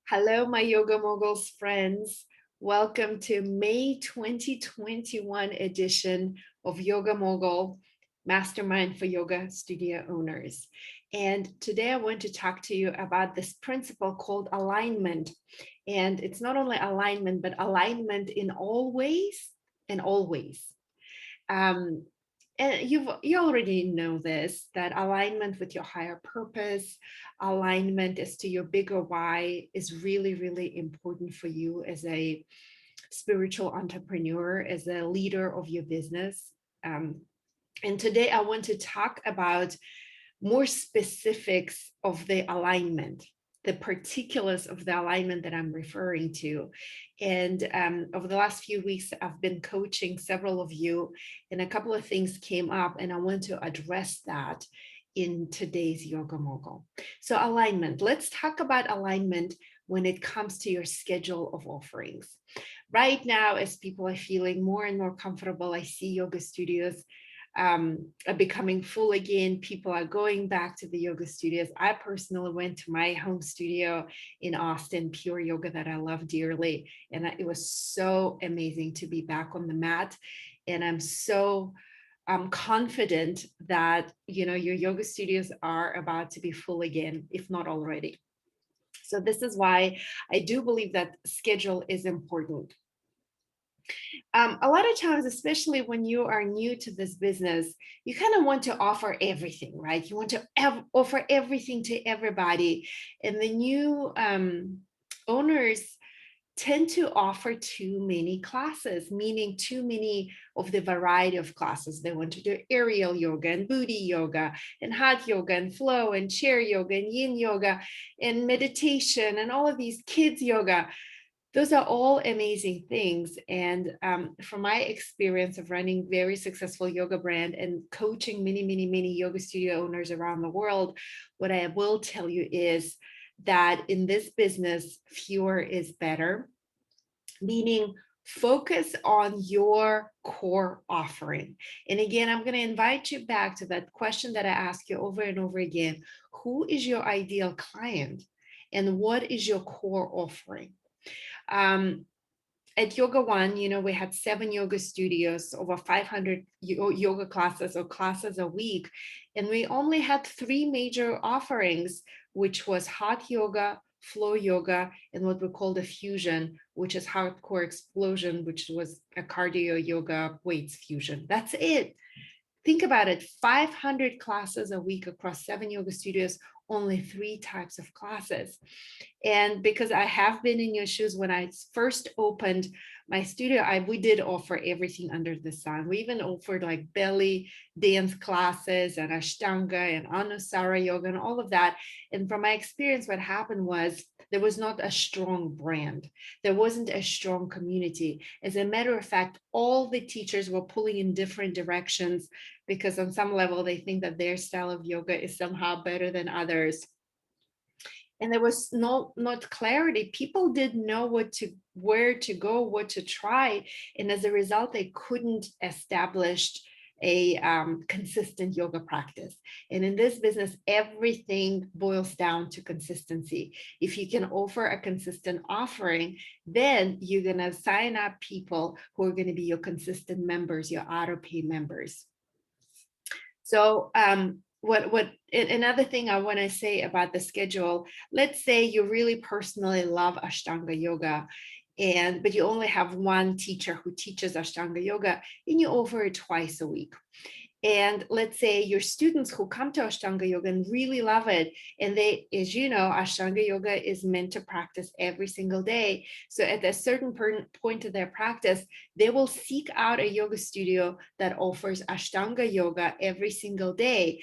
Hello, my Yoga Moguls friends. Welcome to May 2021 edition of Yoga Mogul Mastermind for Yoga Studio Owners. And today I want to talk to you about this principle called alignment. And it's not only alignment, but alignment in all ways and always. Um, and you already know this, that alignment with your higher purpose, alignment as to your bigger why is really, really important for you as a spiritual entrepreneur, as a leader of your business. And today I want to talk about more specifics of the alignment, the particulars of the alignment that I'm referring to. And over the last few weeks, I've been coaching several of you, and a couple of things came up, and I want to address that in today's Yoga Mogul. So, alignment. Let's talk about alignment when it comes to your schedule of offerings. Right now, as people are feeling more and more comfortable, I see yoga studios are becoming full again. People are going back to the yoga studios. I personally went to my home studio in Austin, Pure Yoga, that I love dearly. And it was so amazing to be back on the mat. And I'm confident that, your yoga studios are about to be full again, if not already. So this is why I do believe that schedule is important. A lot of times, especially when you are new to this business, you kind of want to offer everything, right? You want to offer everything to everybody. And the new owners tend to offer too many classes, meaning too many of the variety of classes. They want to do aerial yoga and booty yoga and hot yoga and flow and chair yoga and yin yoga and meditation and all of these kids yoga. Those are all amazing things. And from my experience of running very successful yoga brand and coaching many, many, many yoga studio owners around the world, what I will tell you is that in this business, fewer is better, meaning focus on your core offering. And again, I'm going to invite you back to that question that I ask you over and over again. Who is your ideal client? And what is your core offering? At Yoga One, we had 7 yoga studios, over 500 yoga classes or classes a week. And we only had 3 major offerings, which was hot yoga, flow yoga, and what we call the fusion, which is hardcore explosion, which was a cardio yoga weights fusion. That's it. Think about it, 500 classes a week across 7 yoga studios, only 3 types of classes. And because I have been in your shoes, when I first opened my studio, we did offer everything under the sun. We even offered like belly dance classes and Ashtanga and Anusara yoga and all of that. And from my experience, what happened was there was not a strong brand. There wasn't a strong community. As a matter of fact, all the teachers were pulling in different directions because on some level, they think that their style of yoga is somehow better than others. And there was not clarity. People didn't know where to go, what to try, and as a result, they couldn't establish a consistent yoga practice. And in this business, everything boils down to consistency. If you can offer a consistent offering, then you're going to sign up people who are going to be your consistent members, your auto pay members. So what another thing I want to say about the schedule, let's say you really personally love Ashtanga yoga, but you only have one teacher who teaches Ashtanga yoga, and you offer it twice a week. And let's say your students who come to Ashtanga yoga and really love it, and they, as you know, Ashtanga yoga is meant to practice every single day. So at a certain point of their practice, they will seek out a yoga studio that offers Ashtanga yoga every single day,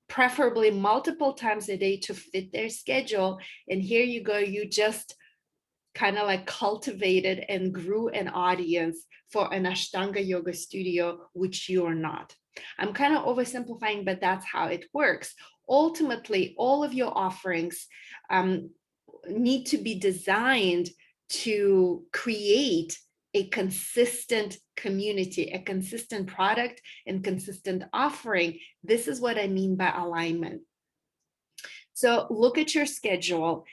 preferably multiple times a day to fit their schedule. And here you go, you just kind of like cultivated and grew an audience for an Ashtanga yoga studio, which you are not. I'm kind of oversimplifying, but that's how it works. Ultimately, all of your offerings need to be designed to create a consistent community, a consistent product, and consistent offering. This is what I mean by alignment. So look at your schedule.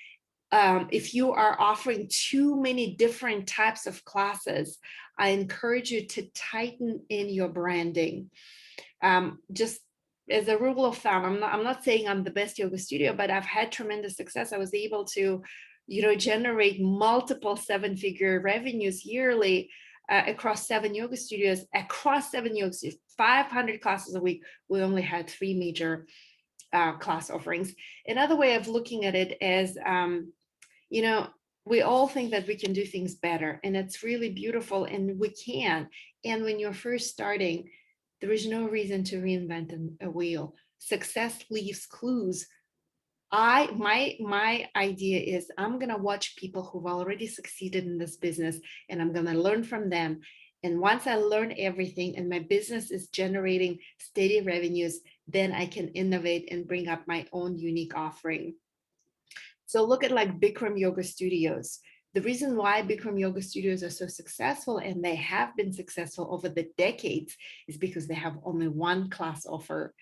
If you are offering too many different types of classes, I encourage you to tighten in your branding. Just as a rule of thumb, I'm not saying I'm the best yoga studio, but I've had tremendous success. I was able to, generate multiple seven-figure revenues yearly across 7 yoga studios, 500 classes a week. We only had 3 major class offerings. Another way of looking at it is, we all think that we can do things better, and it's really beautiful, and we can. And when you're first starting, there is no reason to reinvent a wheel. Success leaves clues. My idea is I'm gonna watch people who've already succeeded in this business, and I'm gonna learn from them. And once I learn everything and my business is generating steady revenues, then I can innovate and bring up my own unique offering. So look at like Bikram Yoga Studios. The reason why Bikram Yoga Studios are so successful, and they have been successful over the decades, is because they have only one class offer,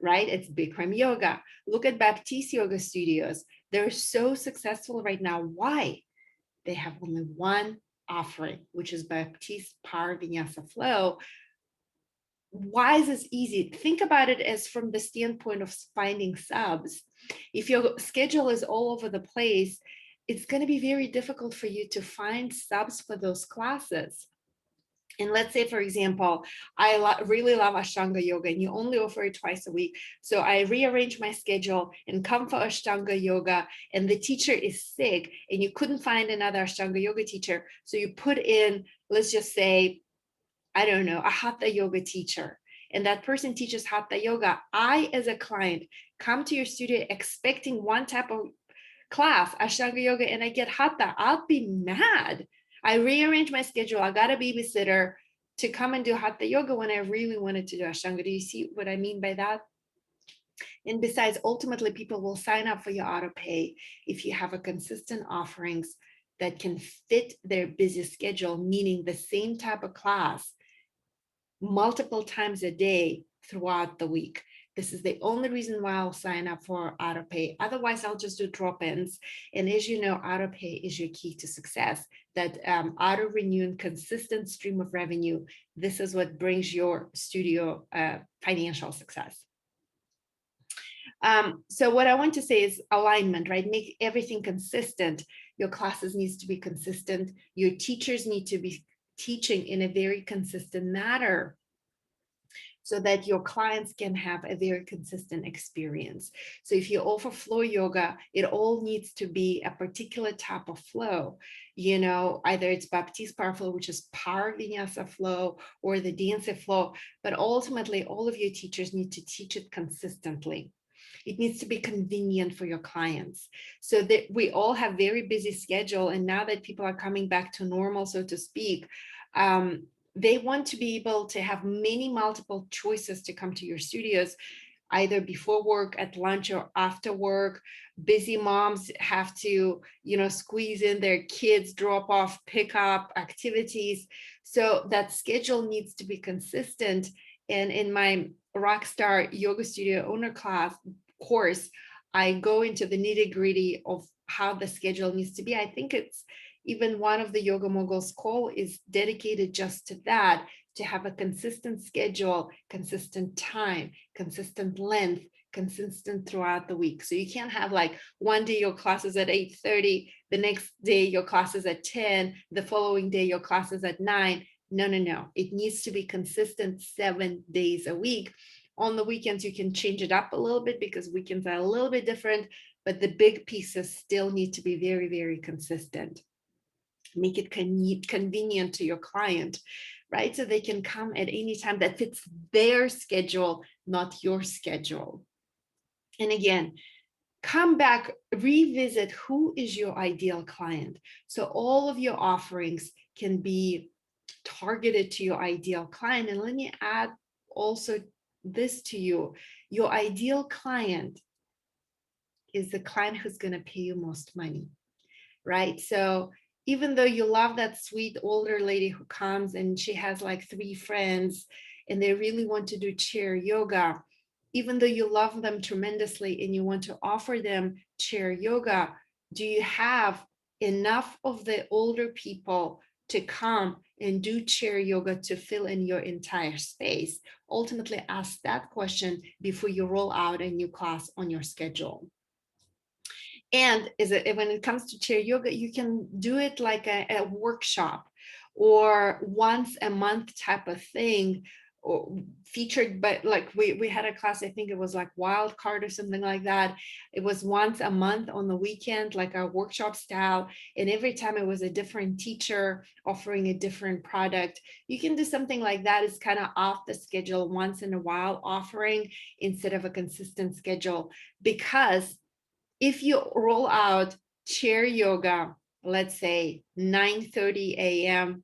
right? It's Bikram Yoga. Look at Baptiste Yoga Studios. They're so successful right now. Why? They have only one offering, which is Baptiste Power Vinyasa Flow. Why is this easy? Think about it as from the standpoint of finding subs. If your schedule is all over the place, it's going to be very difficult for you to find subs for those classes. And let's say, for example, I really love Ashtanga yoga, and you only offer it twice a week. So I rearrange my schedule and come for Ashtanga yoga, and the teacher is sick and you couldn't find another Ashtanga yoga teacher. So you put in, let's just say, I don't know, a Hatha yoga teacher, and that person teaches Hatha yoga. I, as a client, come to your studio expecting one type of class, Ashtanga yoga, and I get Hatha. I'll be mad. I rearrange my schedule. I got a babysitter to come and do Hatha yoga when I really wanted to do Ashtanga. Do you see what I mean by that? And besides, ultimately, people will sign up for your auto pay if you have a consistent offerings that can fit their busy schedule, meaning the same type of class multiple times a day throughout the week. This is the only reason why I'll sign up for auto pay. Otherwise, I'll just do drop-ins. And as you know, auto pay is your key to success. That auto renewing consistent stream of revenue. This is what brings your studio financial success. So what I want to say is alignment, right? Make everything consistent. Your classes needs to be consistent. Your teachers need to be teaching in a very consistent manner, so that your clients can have a very consistent experience. So if you offer flow yoga, it all needs to be a particular type of flow. Either it's Baptiste Power Flow, which is Power Vinyasa flow, or the Dancer flow, but ultimately all of your teachers need to teach it consistently. It needs to be convenient for your clients, so that we all have very busy schedule. And now that people are coming back to normal, so to speak, they want to be able to have many multiple choices to come to your studios, either before work, at lunch, or after work. Busy moms have to, squeeze in their kids drop off, pick up activities. So that schedule needs to be consistent. And in my Rockstar Yoga Studio Owner course, I go into the nitty-gritty of how the schedule needs to be. I think it's even one of the Yoga Moguls call is dedicated just to that, to have a consistent schedule, consistent time, consistent length, consistent throughout the week. So you can't have like one day your class is at 8:30, the next day your class is at 10, the following day your class is at 9. No. It needs to be consistent 7 days a week. On the weekends, you can change it up a little bit because weekends are a little bit different, but the big pieces still need to be very, very consistent. Make it convenient to your client, right? So they can come at any time that fits their schedule, not your schedule. And again, come back, revisit who is your ideal client. So all of your offerings can be targeted to your ideal client. And let me add also this to you. Your ideal client is the client who's going to pay you most money, right? So even though you love that sweet older lady who comes and she has like 3 friends and they really want to do chair yoga, even though you love them tremendously and you want to offer them chair yoga, Do you have enough of the older people to come and do chair yoga to fill in your entire space? Ultimately, ask that question before you roll out a new class on your schedule. And when it comes to chair yoga, you can do it like a workshop or once a month type of thing, or featured. But like we had a class, I think it was like wild card or something like that. It was once a month on the weekend, like a workshop style. And every time it was a different teacher offering a different product. You can do something like that. It's kind of off the schedule, once in a while offering instead of a consistent schedule. Because if you roll out chair yoga, let's say 9:30 a.m.,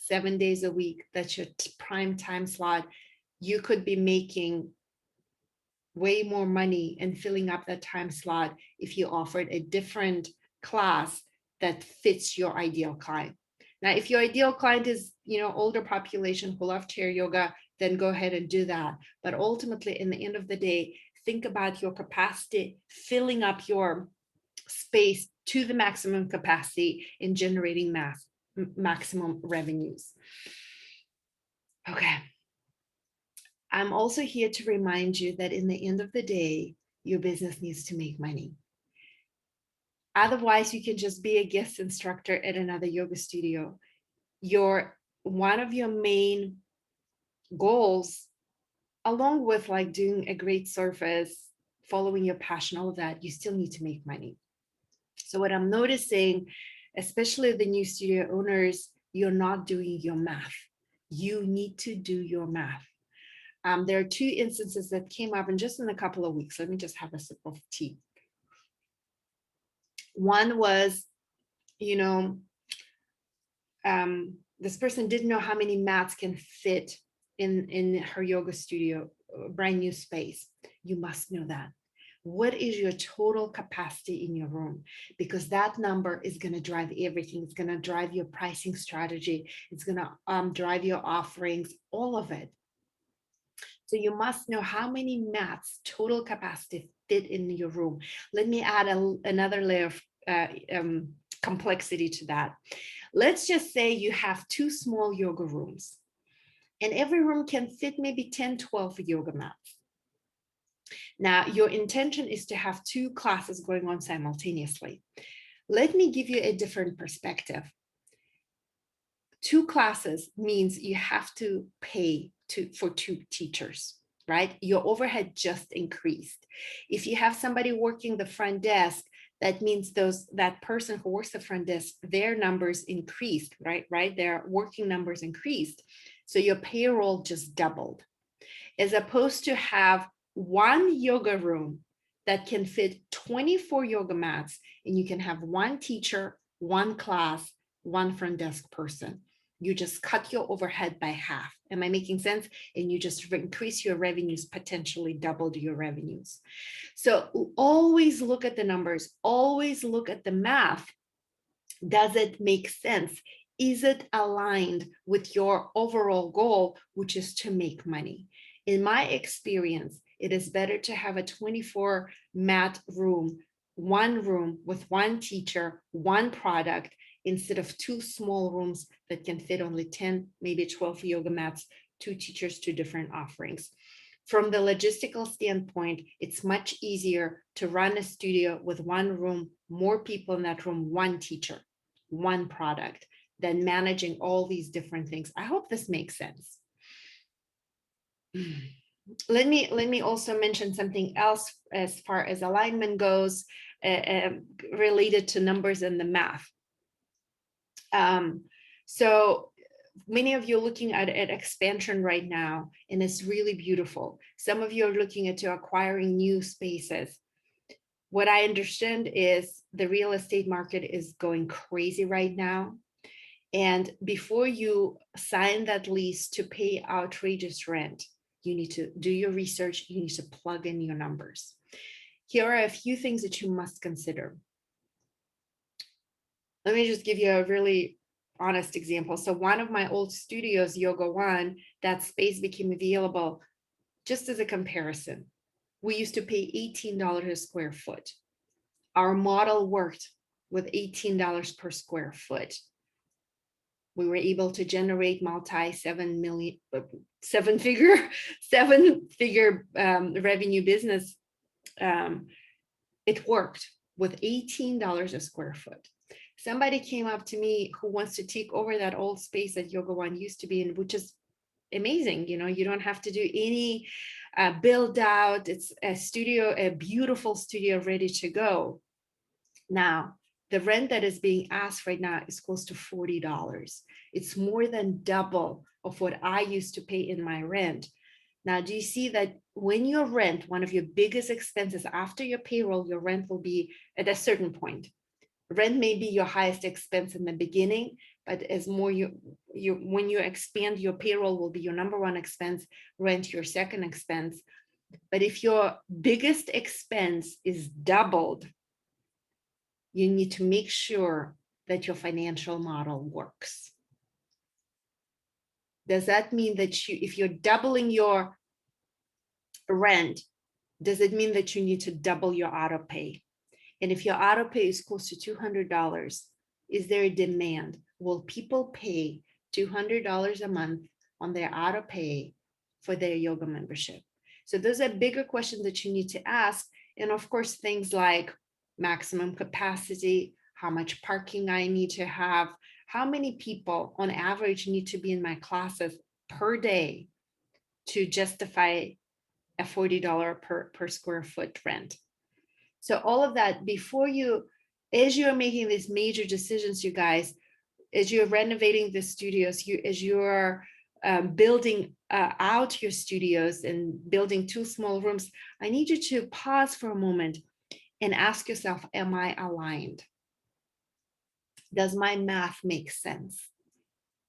7 days a week, that's your prime time slot, you could be making way more money and filling up that time slot if you offered a different class that fits your ideal client. Now, if your ideal client is, older population who love chair yoga, then go ahead and do that. But ultimately, in the end of the day, think about your capacity, filling up your space to the maximum capacity in generating maximum revenues. Okay. I'm also here to remind you that in the end of the day, your business needs to make money. Otherwise, you can just be a guest instructor at another yoga studio. One of your main goals, along with like doing a great service, following your passion, all of that, you still need to make money. So what I'm noticing, especially the new studio owners, you're not doing your math. You need to do your math. There are two instances that came up in just in a couple of weeks. Let me just have a sip of tea. One was, this person didn't know how many mats can fit in her yoga studio, brand new space. You must know that. What is your total capacity in your room? Because that number is going to drive everything. It's going to drive your pricing strategy. It's going to drive your offerings, all of it. So you must know how many mats total capacity fit in your room. Let me add another layer of complexity to that. Let's just say you have 2 small yoga rooms and every room can fit maybe 10, 12 yoga mats. Now, your intention is to have 2 classes going on simultaneously. Let me give you a different perspective. 2 classes means you have to pay for 2 teachers, right? Your overhead just increased. If you have somebody working the front desk, that means that person who works the front desk, their numbers increased, right? Their working numbers increased. So your payroll just doubled. As opposed to have 1 yoga room that can fit 24 yoga mats, and you can have 1 teacher, 1 class, 1 front desk person. You just cut your overhead by half. Am I making sense? And you just increase your revenues, potentially doubled your revenues. So always look at the numbers, always look at the math. Does it make sense? Is it aligned with your overall goal, which is to make money? In my experience, it is better to have a 24 mat room, 1 room with 1 teacher, 1 product, instead of 2 small rooms that can fit only 10, maybe 12 yoga mats, 2 teachers, 2 different offerings. From the logistical standpoint, it's much easier to run a studio with 1 room, more people in that room, 1 teacher, 1 product, than managing all these different things. I hope this makes sense. Let me also mention something else as far as alignment goes, related to numbers and the math. So many of you are looking at expansion right now, and it's really beautiful. Some of you are looking at acquiring new spaces. What I understand is the real estate market is going crazy right now. And before you sign that lease to pay outrageous rent, you need to do your research. You need to plug in your numbers. Here are a few things that you must consider. Let me just give you a really honest example. So one of my old studios, Yoga One, that space became available. Just as a comparison, we used to pay $18 a square foot. Our model worked with $18 per square foot. We were able to generate seven-figure revenue business. It worked with $18 a square foot. Somebody came up to me who wants to take over that old space that Yoga One used to be in, which is amazing. You don't have to do any build out. It's a studio, a beautiful studio ready to go. Now, the rent that is being asked right now is close to $40. It's more than double of what I used to pay in my rent. Now, do you see that when your rent, one of your biggest expenses after your payroll, your rent will be at a certain point. Rent may be your highest expense in the beginning, but as more when you expand, your payroll will be your number one expense, rent your second expense. But if your biggest expense is doubled, you need to make sure that your financial model works. Does that mean that if you're doubling your rent, does it mean that you need to double your auto pay? And if your auto pay is close to $200, is there a demand? Will people pay $200 a month on their auto pay for their yoga membership? So those are bigger questions that you need to ask. And of course, things like maximum capacity, how much parking I need to have, how many people on average need to be in my classes per day to justify a $40 per square foot rent. So all of that before as you're making these major decisions, you guys, as you're renovating the studios, as you're building out your studios and building 2 small rooms, I need you to pause for a moment and ask yourself, am I aligned? Does my math make sense?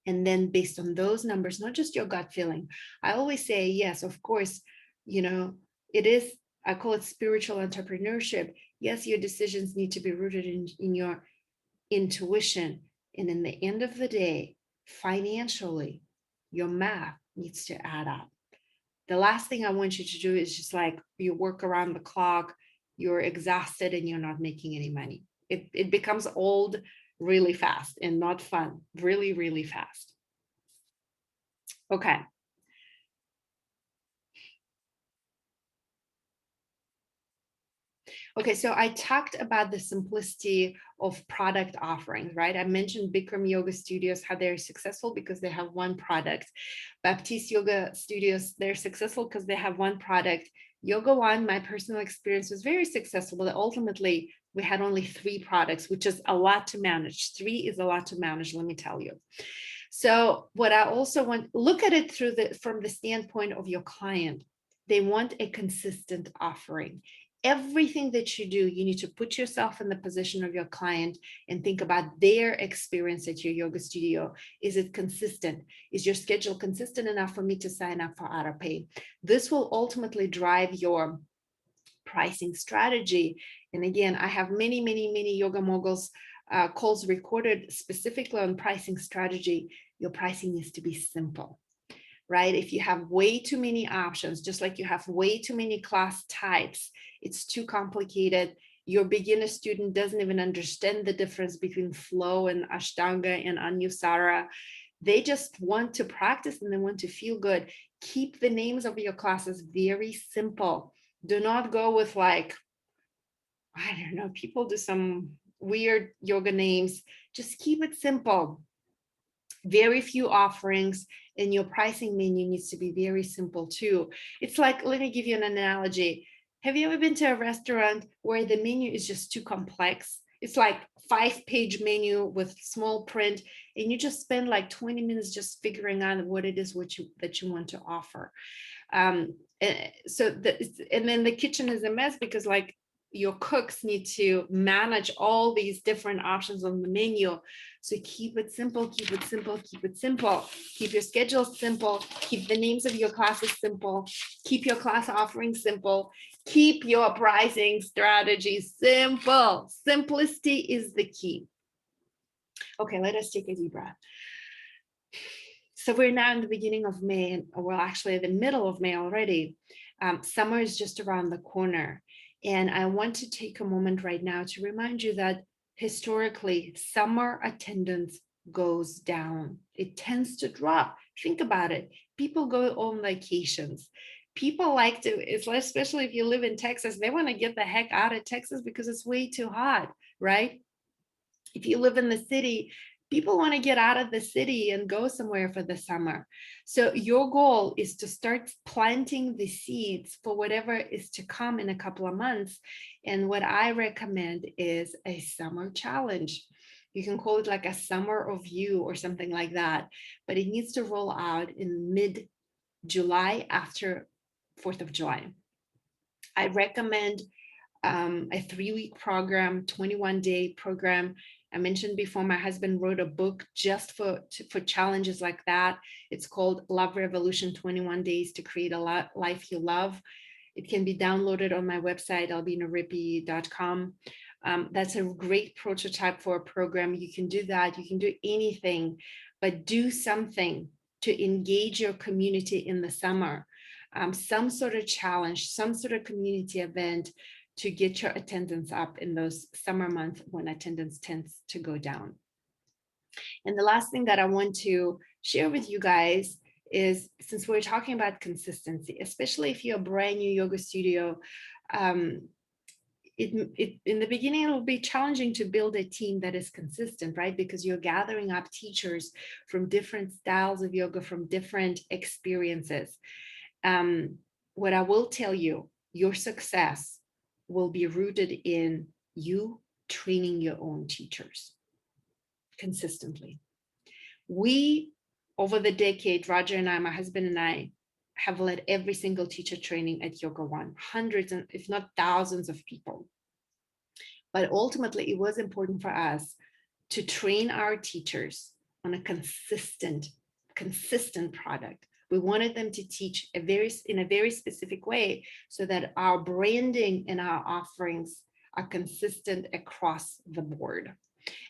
And then based on those numbers, not just your gut feeling, I always say, yes, of course, it is, I call it spiritual entrepreneurship. Yes, your decisions need to be rooted in your intuition. And in the end of the day, financially, your math needs to add up. The last thing I want you to do is just like you work around the clock, you're exhausted and you're not making any money. It becomes old really fast and not fun, really, really fast. Okay. Okay, so I talked about the simplicity of product offerings, right? I mentioned Bikram Yoga Studios, how they're successful because they have one product. Baptiste Yoga Studios, they're successful because they have one product. Yoga One, my personal experience, was very successful, but ultimately we had only 3 products, which is a lot to manage. 3 is a lot to manage, let me tell you. So what I also want, look at it from the standpoint of your client. They want a consistent offering. Everything that you do, you need to put yourself in the position of your client and think about their experience at your yoga studio. Is it consistent? Is your schedule consistent enough for me to sign up for auto pay? This will ultimately drive your pricing strategy. And again, I have many, many, many Yoga Moguls calls recorded specifically on pricing strategy. Your pricing needs to be simple, right? If you have way too many options, just like you have way too many class types, it's too complicated. Your beginner student doesn't even understand the difference between flow and Ashtanga and Anusara. They just want to practice and they want to feel good. Keep the names of your classes very simple. Do not go with like, I don't know, people do some weird yoga names. Just keep it simple. Very few offerings, and your pricing menu needs to be very simple too. It's like, let me give you an analogy. Have you ever been to a restaurant where the menu is just too complex? It's like 5-page menu with small print, and you just spend like 20 minutes just figuring out what it is that you want to offer. And then the kitchen is a mess because like your cooks need to manage all these different options on the menu. So keep it simple, keep it simple, keep it simple. Keep your schedule simple, keep the names of your classes simple, keep your class offerings simple, keep your pricing strategy simple. Simplicity is the key. Okay, let us take a deep breath. So we're now in the beginning of May, and well, actually the middle of May already. Summer is just around the corner. And I want to take a moment right now to remind you that historically, summer attendance goes down. It tends to drop. Think about it. People go on vacations. People like to, especially if you live in Texas, they want to get the heck out of Texas because it's way too hot, right? If you live in the city, people want to get out of the city and go somewhere for the summer. So your goal is to start planting the seeds for whatever is to come in a couple of months. And what I recommend is a summer challenge. You can call it like a summer of you or something like that, but it needs to roll out in mid-July after 4th of July. I recommend a 3-week program, 21-day program. I mentioned before, my husband wrote a book just for challenges like that. It's called Love Revolution 21 Days to Create a Life You Love. It can be downloaded on my website, albinarippy.com. That's a great prototype for a program. You can do that. You can do anything, but do something to engage your community in the summer. Some sort of challenge, some sort of community event to get your attendance up in those summer months when attendance tends to go down. And the last thing that I want to share with you guys is, since we're talking about consistency, especially if you're a brand new yoga studio, in the beginning, it will be challenging to build a team that is consistent, right? Because you're gathering up teachers from different styles of yoga, from different experiences. What I will tell you, your success will be rooted in you training your own teachers consistently. We, over the decade, Roger and I, my husband and I, have led every single teacher training at Yoga One, hundreds and if not thousands of people. But ultimately, it was important for us to train our teachers on a consistent product. We wanted them to teach in a very specific way so that our branding and our offerings are consistent across the board.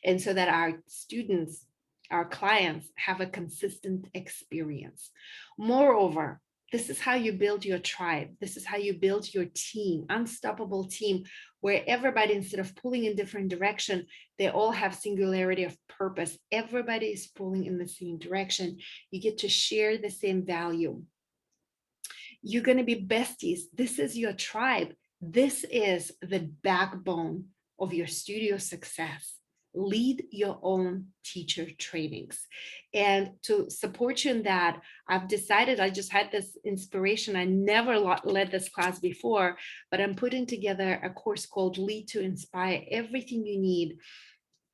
And so that our students, our clients have a consistent experience. Moreover, this is how you build your tribe. This is how you build your team, unstoppable team, where everybody, instead of pulling in different direction, they all have singularity of purpose. Everybody is pulling in the same direction. You get to share the same value. You're going to be besties. This is your tribe. This is the backbone of your studio success. Lead your own teacher trainings. And to support you in that, I've decided, I just had this inspiration. I never led this class before, but I'm putting together a course called Lead to Inspire, everything you need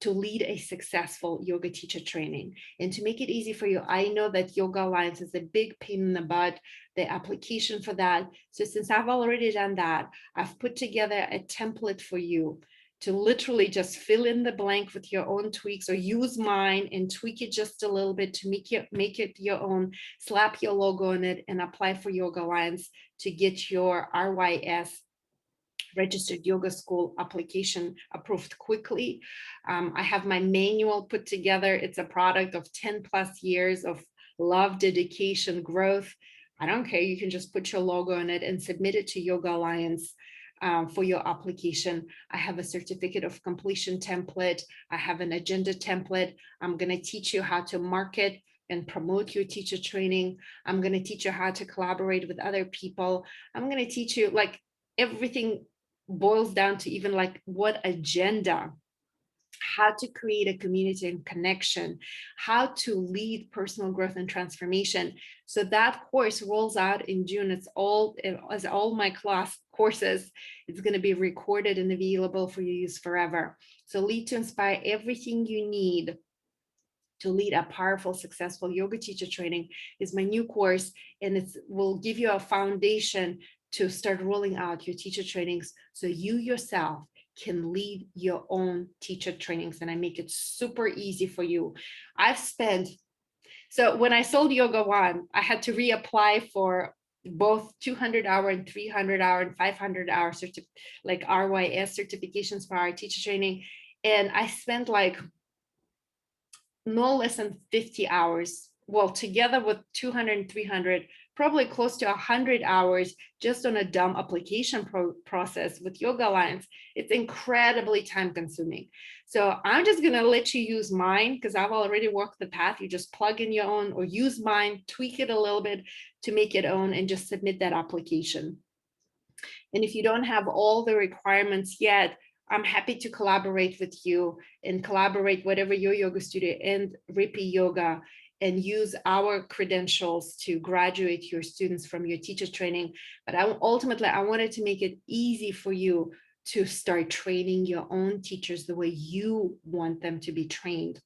to lead a successful yoga teacher training. And to make it easy for you, I know that Yoga Alliance is a big pain in the butt, the application for that. So since I've already done that, I've put together a template for you to literally just fill in the blank with your own tweaks, or use mine and tweak it just a little bit to make it your own, slap your logo on it, and apply for Yoga Alliance to get your RYS, registered yoga school, application approved quickly. I have my manual put together. It's a product of 10 plus years of love, dedication, growth. I don't care. You can just put your logo on it and submit it to Yoga Alliance for your application. I have a certificate of completion template. I have an agenda template. I'm going to teach you how to market and promote your teacher training. I'm going to teach you how to collaborate with other people. I'm going to teach you, like, everything boils down to even like what agenda, how to create a community and connection, how to lead personal growth and transformation. So that course rolls out in June. It's all, as all my class courses, it's going to be recorded and available for you to use forever. So Lead to Inspire, everything you need to lead a powerful, successful yoga teacher training is my new course, and it will give you a foundation to start rolling out your teacher trainings so you yourself can lead your own teacher trainings. And I make it super easy for you. So when I sold Yoga One, I had to reapply for both 200-hour and 300-hour and 500-hour like RYS certifications for our teacher training. And I spent like no less than 50 hours, well, together with 200 and 300, probably close to 100 hours just on a dumb application process with Yoga Alliance. It's incredibly time consuming. So I'm just going to let you use mine because I've already walked the path. You just plug in your own or use mine, tweak it a little bit to make it own, and just submit that application. And if you don't have all the requirements yet, I'm happy to collaborate with you and collaborate whatever your yoga studio and Rippy Yoga, and use our credentials to graduate your students from your teacher training. But ultimately, I wanted to make it easy for you to start training your own teachers the way you want them to be trained.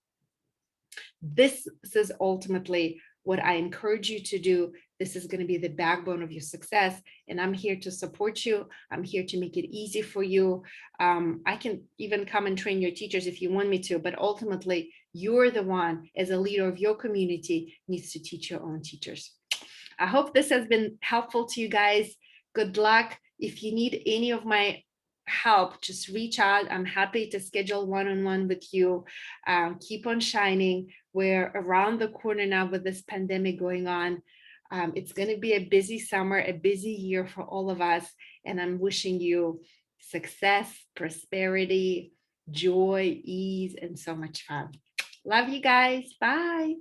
This is ultimately what I encourage you to do. This is going to be the backbone of your success. And I'm here to support you. I'm here to make it easy for you. I can even come and train your teachers if you want me to, but ultimately, you're the one, as a leader of your community, needs to teach your own teachers. I hope this has been helpful to you guys. Good luck. If you need any of my help, just reach out. I'm happy to schedule one-on-one with you. Keep on shining. We're around the corner now with this pandemic going on. It's going to be a busy summer, a busy year for all of us. And I'm wishing you success, prosperity, joy, ease, and so much fun. Love you guys. Bye.